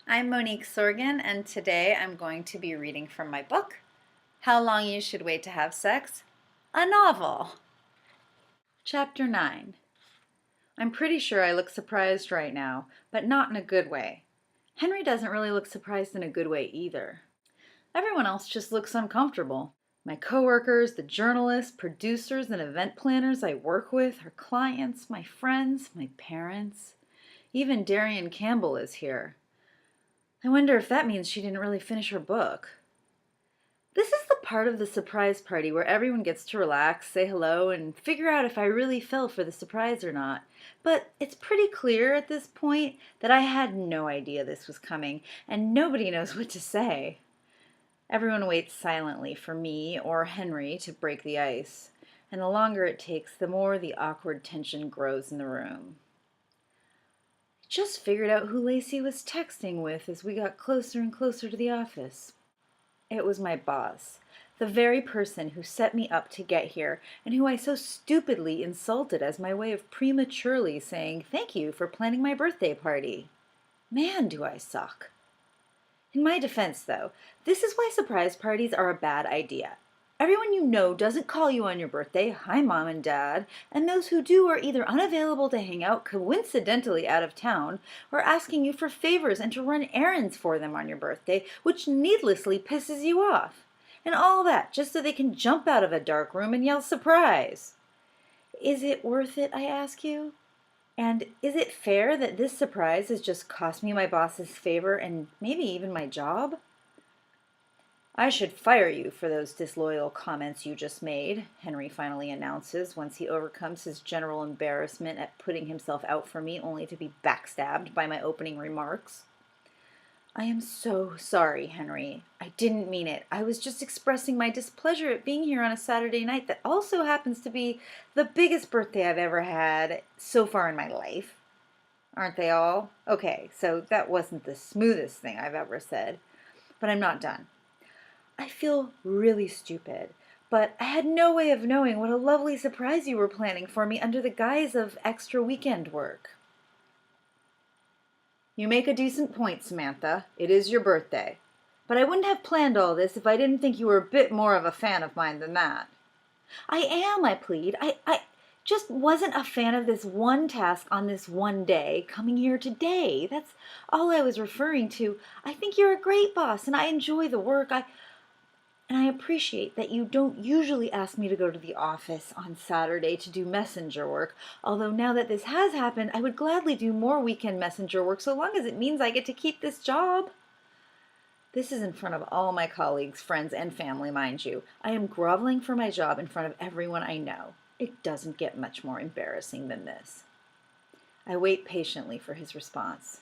I'm Monique Sorgen, and today I'm going to be reading from my book, How Long You Should Wait to Have Sex, a novel. Chapter 9. I'm pretty sure I look surprised right now, but not in a good way. Henry doesn't really look surprised in a good way either. Everyone else just looks uncomfortable. My coworkers, the journalists, producers, and event planners I work with, her clients, my friends, my parents. Even Darian Campbell is here. I wonder if that means she didn't really finish her book. This is the part of the surprise party where everyone gets to relax, say hello, and figure out if I really fell for the surprise or not. But it's pretty clear at this point that I had no idea this was coming, and nobody knows what to say. Everyone waits silently for me or Henry to break the ice, and the longer it takes, the more the awkward tension grows in the room. I just figured out who Lacey was texting with as we got closer and closer to the office. It was my boss, the very person who set me up to get here and who I so stupidly insulted as my way of prematurely saying thank you for planning my birthday party. Man, do I suck. In my defense, though, this is why surprise parties are a bad idea. Everyone you know doesn't call you on your birthday, hi mom and dad, and those who do are either unavailable to hang out coincidentally out of town or asking you for favors and to run errands for them on your birthday, which needlessly pisses you off. And all that just so they can jump out of a dark room and yell surprise. Is it worth it, I ask you? And is it fair that this surprise has just cost me my boss's favor and maybe even my job? I should fire you for those disloyal comments you just made, Henry finally announces once he overcomes his general embarrassment at putting himself out for me only to be backstabbed by my opening remarks. I am so sorry, Henry. I didn't mean it. I was just expressing my displeasure at being here on a Saturday night that also happens to be the biggest birthday I've ever had so far in my life. Aren't they all? Okay, so that wasn't the smoothest thing I've ever said. But I'm not done. I feel really stupid, but I had no way of knowing what a lovely surprise you were planning for me under the guise of extra weekend work. You make a decent point, Samantha. It is your birthday. But I wouldn't have planned all this if I didn't think you were a bit more of a fan of mine than that. I am, I plead. I just wasn't a fan of this one task on this one day, coming here today. That's all I was referring to. I think you're a great boss, and I enjoy the work. And I appreciate that you don't usually ask me to go to the office on Saturday to do messenger work, although now that this has happened, I would gladly do more weekend messenger work so long as it means I get to keep this job. This is in front of all my colleagues, friends, and family, mind you. I am groveling for my job in front of everyone I know. It doesn't get much more embarrassing than this. I wait patiently for his response.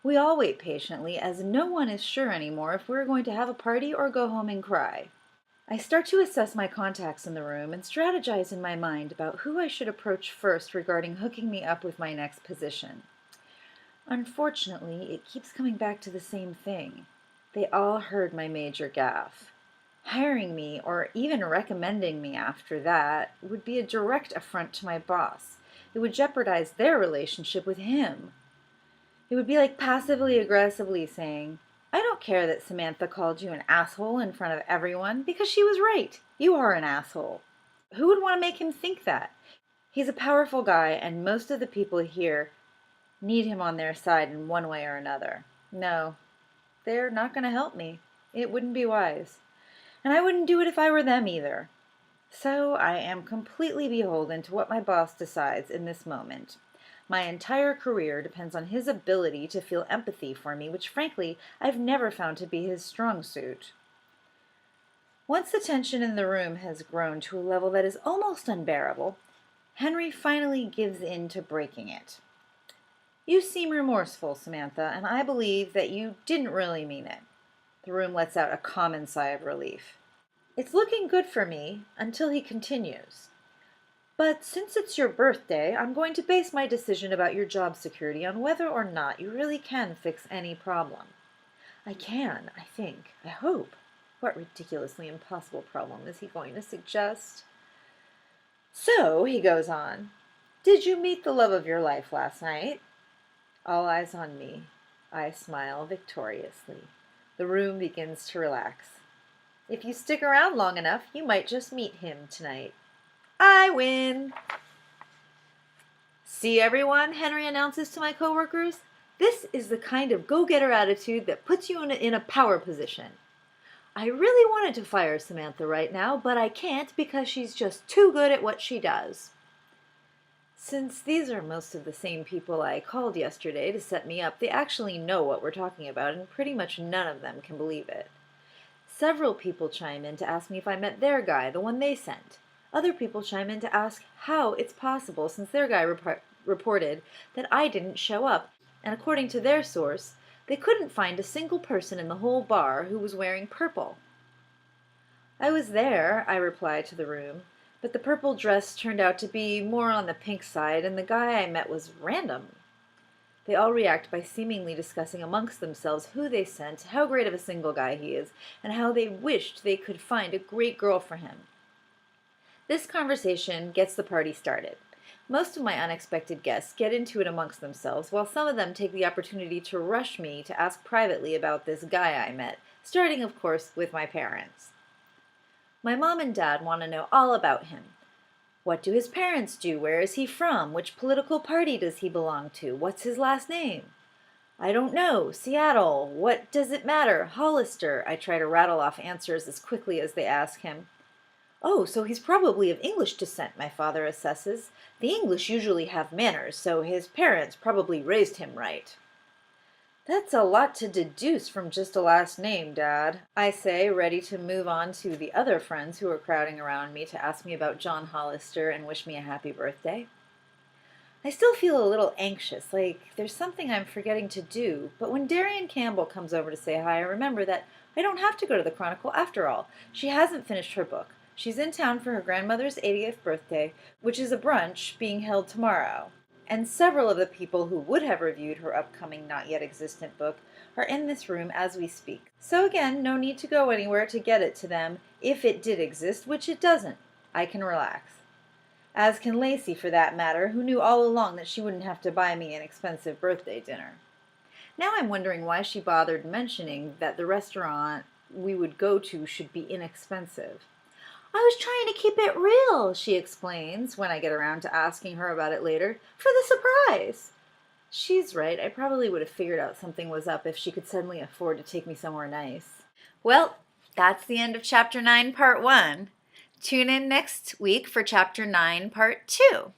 We all wait patiently, as no one is sure anymore if we're going to have a party or go home and cry. I start to assess my contacts in the room and strategize in my mind about who I should approach first regarding hooking me up with my next position. Unfortunately, it keeps coming back to the same thing. They all heard my major gaffe. Hiring me, or even recommending me after that, would be a direct affront to my boss. It would jeopardize their relationship with him. It would be like passively aggressively saying, I don't care that Samantha called you an asshole in front of everyone because she was right. You are an asshole. Who would want to make him think that? He's a powerful guy, and most of the people here need him on their side in one way or another. No, they're not going to help me. It wouldn't be wise. And I wouldn't do it if I were them either. So I am completely beholden to what my boss decides in this moment. My entire career depends on his ability to feel empathy for me, which frankly I've never found to be his strong suit. Once the tension in the room has grown to a level that is almost unbearable, Henry finally gives in to breaking it. You seem remorseful, Samantha, and I believe that you didn't really mean it. The room lets out a common sigh of relief. It's looking good for me until he continues. But since it's your birthday, I'm going to base my decision about your job security on whether or not you really can fix any problem. I can, I think. I hope. What ridiculously impossible problem is he going to suggest? So, he goes on, did you meet the love of your life last night? All eyes on me. I smile victoriously. The room begins to relax. If you stick around long enough, you might just meet him tonight. I win! See, everyone, Henry announces to my coworkers, this is the kind of go-getter attitude that puts you in a power position. I really wanted to fire Samantha right now, but I can't because she's just too good at what she does. Since these are most of the same people I called yesterday to set me up, they actually know what we're talking about, and pretty much none of them can believe it. Several people chime in to ask me if I met their guy, the one they sent. Other people chime in to ask how it's possible since their guy reported that I didn't show up, and according to their source, they couldn't find a single person in the whole bar who was wearing purple. I was there, I replied to the room, but the purple dress turned out to be more on the pink side, and the guy I met was random. They all react by seemingly discussing amongst themselves who they sent, how great of a single guy he is, and how they wished they could find a great girl for him. This conversation gets the party started. Most of my unexpected guests get into it amongst themselves, while some of them take the opportunity to rush me to ask privately about this guy I met, starting, of course, with my parents. My mom and dad want to know all about him. What do his parents do? Where is he from? Which political party does he belong to? What's his last name? I don't know. Seattle. What does it matter? Hollister. I try to rattle off answers as quickly as they ask him. Oh, so he's probably of English descent, my father assesses. The English usually have manners, so his parents probably raised him right. That's a lot to deduce from just a last name, Dad, I say, ready to move on to the other friends who are crowding around me to ask me about John Hollister and wish me a happy birthday. I still feel a little anxious, like there's something I'm forgetting to do, but when Darian Campbell comes over to say hi, I remember that I don't have to go to the Chronicle after all. She hasn't finished her book. She's in town for her grandmother's 80th birthday, which is a brunch being held tomorrow. And several of the people who would have reviewed her upcoming not-yet-existent book are in this room as we speak. So again, no need to go anywhere to get it to them, if it did exist, which it doesn't. I can relax. As can Lacey, for that matter, who knew all along that she wouldn't have to buy me an expensive birthday dinner. Now I'm wondering why she bothered mentioning that the restaurant we would go to should be inexpensive. I was trying to keep it real, she explains, when I get around to asking her about it later, for the surprise. She's right. I probably would have figured out something was up if she could suddenly afford to take me somewhere nice. Well, that's the end of Chapter 9, Part 1. Tune in next week for Chapter 9, Part 2.